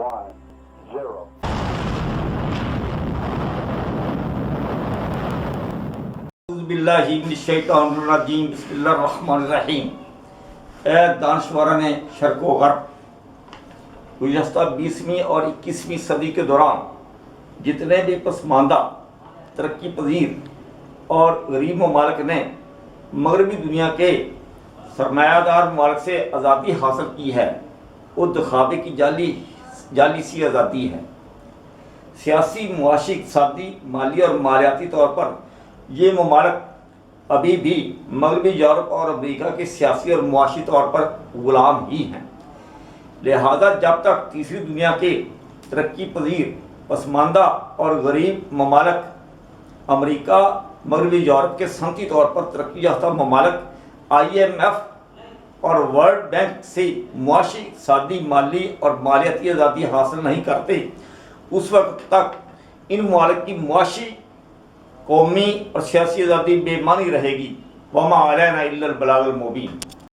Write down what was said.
1-0. اعوذ باللہ من الشیطان الرجیم، بسم اللہ الرحمن الرحیم۔ اے دانشوران شرق و غرب، گزشتہ 20ویں اور 21ویں صدی کے دوران جتنے بھی پسماندہ، ترقی پذیر اور غریب ممالک نے مغربی دنیا کے سرمایہ دار ممالک سے آزادی حاصل کی ہے، وہ دکھاوے کی جعلی سی آزادی ہے۔ سیاسی، معاشی، اقتصادی، مالی اور مالیاتی طور پر یہ ممالک ابھی بھی مغربی یورپ اور امریکہ کے سیاسی اور معاشی طور پر غلام ہی ہیں۔ لہذا جب تک تیسری دنیا کے ترقی پذیر، پسماندہ اور غریب ممالک امریکہ، مغربی یورپ کے صنعتی طور پر ترقی یافتہ ممالک IMF اور ورلڈ بینک سے معاشی، اقتصادی، مالی اور مالیاتی آزادی حاصل نہیں کرتے، اس وقت تک ان ممالک کی معاشی، قومی اور سیاسی آزادی بے معنی رہے گی۔ وما علینا الا البلاغ المبین۔